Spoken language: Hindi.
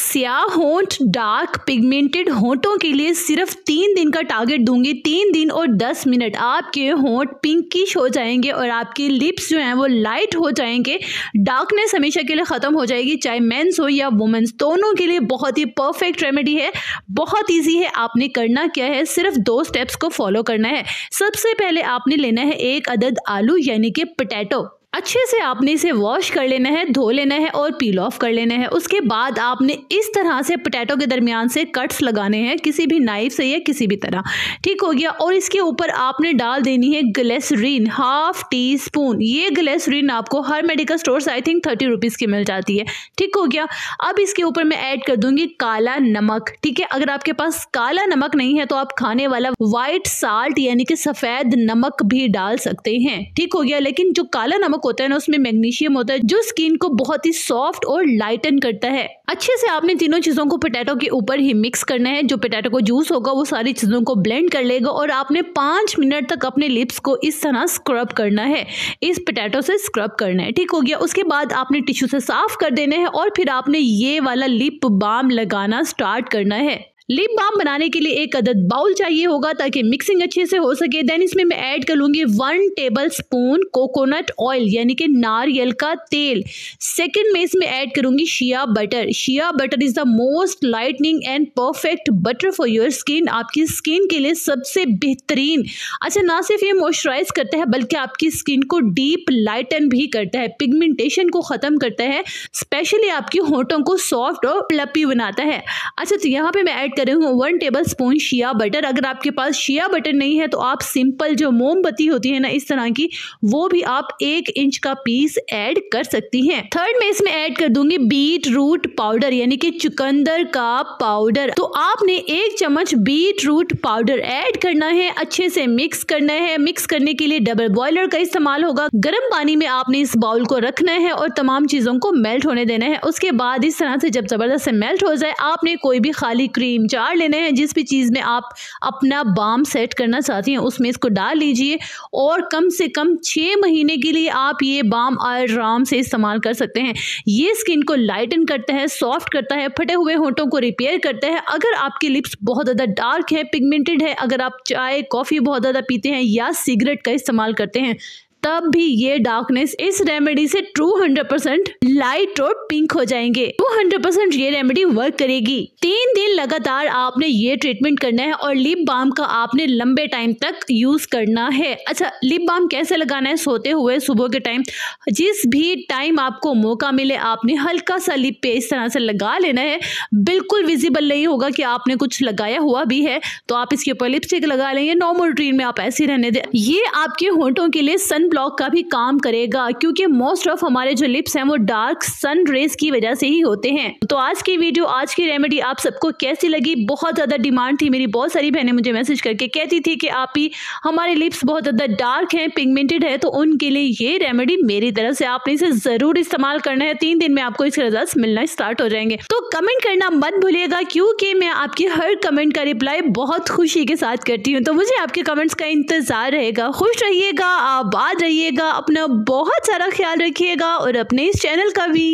स्याह होंठ, डार्क पिगमेंटेड होंठों के लिए सिर्फ 3 दिन का टारगेट दूंगी। 3 दिन और 10 मिनट आपके होंठ पिंकिश हो जाएंगे और आपकी लिप्स जो हैं वो लाइट हो जाएंगे। डार्कनेस हमेशा के लिए ख़त्म हो जाएगी, चाहे मेंस हो या वुमेन्स, दोनों के लिए बहुत ही परफेक्ट रेमेडी है। बहुत ईजी है। आपने करना क्या है, सिर्फ 2 स्टेप्स को फॉलो करना है। सबसे पहले आपने लेना है 1 अदद आलू यानी कि पोटैटो। अच्छे से आपने इसे वॉश कर लेना है, धो लेना है और पील ऑफ कर लेना है। उसके बाद आपने इस तरह से पोटैटो के दरमियान से कट्स लगाने हैं, किसी भी नाइफ से या किसी भी तरह। ठीक हो गया। और इसके ऊपर आपने डाल देनी है ग्लिसरीन, ½ टीस्पून। ये ग्लिसरीन आपको हर मेडिकल स्टोर से आई थिंक 30 रुपीज़ की मिल जाती है। ठीक हो गया। अब इसके ऊपर मैं ऐड कर दूंगी काला नमक। ठीक है, अगर आपके पास काला नमक नहीं है तो आप खाने वाला व्हाइट साल्ट यानी कि सफ़ेद नमक भी डाल सकते हैं। ठीक हो गया। लेकिन जो काला नमक होता है ना, उसमें मैग्नीशियम होता है जो स्किन को बहुत ही सॉफ्ट और लाइटन करता है। अच्छे से आपने तीनों चीजों को पोटैटो के ऊपर ही मिक्स करना है। जो पोटैटो को जूस होगा वो सारी चीजों को ब्लेंड कर लेगा और आपने 5 मिनट तक अपने लिप्स को इस तरह स्क्रब करना है, इस पोटैटो से स्क्रब करना है। ठीक हो गया। उसके बाद आपने टिश्यू से साफ कर देना है और फिर आपने ये वाला लिप बाम लगाना स्टार्ट करना है। लिप बाम बनाने के लिए 1 अदद बाउल चाहिए होगा ताकि मिक्सिंग अच्छे से हो सके। देन इसमें मैं ऐड कर लूंगी 1 टेबल स्पून कोकोनट ऑयल यानी कि नारियल का तेल। सेकंड में इसमें ऐड करूंगी shea butter. Shea butter is the most lightning and perfect butter for your skin. आपकी स्किन के लिए सबसे बेहतरीन। अच्छा, ना सिर्फ ये मॉइस्चराइज करता है बल्कि आपकी स्किन को डीप लाइटन भी करता है, पिगमेंटेशन को खत्म करता है, स्पेशली आपकी होंठों को सॉफ्ट और प्लपी बनाता है। अच्छा, तो यहाँ पे मैं ऐड करूँ 1 टेबल स्पून शिया बटर। अगर आपके पास शिया बटर नहीं है तो आप सिंपल जो मोमबत्ती होती है ना इस तरह की, वो भी आप 1 इंच का पीस ऐड कर सकती हैं। थर्ड में इसमें ऐड कर दूंगी बीट रूट पाउडर यानी कि चुकंदर का पाउडर। तो आपने 1 चम्मच बीट रूट पाउडर ऐड करना है, अच्छे से मिक्स करना है। मिक्स करने के लिए डबल बॉयलर का इस्तेमाल होगा। गर्म पानी में आपने इस बाउल को रखना है और तमाम चीजों को मेल्ट होने देना है। उसके बाद इस तरह से जब जबरदस्त से मेल्ट हो जाए, आपने कोई भी खाली क्रीम जार लेना है, जिस भी चीज में आप अपना बाम सेट करना चाहती हैं उसमें इसको डाल लीजिए और कम से कम 6 महीने के लिए आप ये बाम आराम से इस्तेमाल कर सकते हैं। ये स्किन को लाइटन करता है, सॉफ्ट करता है, फटे हुए होंठों को रिपेयर करता है। अगर आपके लिप्स बहुत ज्यादा डार्क है, पिगमेंटेड है, अगर आप चाय कॉफी बहुत ज्यादा पीते हैं या सिगरेट का इस्तेमाल करते हैं, तब भी ये डार्कनेस इस रेमेडी से 200% लाइट और पिंक हो जाएंगे। 200% ये रेमेडी वर्क करेगी। 3 दिन लगातार आपने ये ट्रीटमेंट करना है और लिप बाम का आपने लंबे टाइम तक यूज करना है। अच्छा, लिप बाम कैसे लगाना है? सोते हुए सुबह के टाइम, जिस भी टाइम आपको मौका मिले आपने हल्का सा लिप पे इस तरह से लगा लेना है। बिल्कुल विजिबल नहीं होगा कि आपने कुछ लगाया हुआ भी है, तो आप इसके ऊपर लिपस्टिक लगा लेंगे। नॉर्मल रूटीन में आप ऐसे रहने दें। ये आपके होंठों के लिए सन ब्लॉक का भी काम करेगा क्योंकि मोस्ट ऑफ हमारे जो लिप्स हैं वो डार्क सन रेज की वजह से ही होते हैं। तो आज की वीडियो, आज की रेमेडी आप सबको कैसी लगी? बहुत ज्यादा डिमांड थी, मेरी बहुत सारी बहनें मुझे मैसेज करके कहती थी कि आप ही हमारे लिप्स बहुत ज्यादा डार्क हैं, पिगमेंटेड है, तो उनके लिए ये रेमेडी मेरी तरफ से आपने इसे जरूर इस्तेमाल करना है। 3 दिन में आपको इसके रिजल्ट मिलना स्टार्ट हो जाएंगे। तो कमेंट करना मत भूलिएगा क्योंकि मैं आपकी हर कमेंट का रिप्लाई बहुत खुशी के साथ करती हूँ। तो मुझे आपके कमेंट्स का इंतजार रहेगा। खुश रहिएगा, आबाद रहिएगा, अपना बहुत सारा ख्याल रखिएगा और अपने इस चैनल का भी।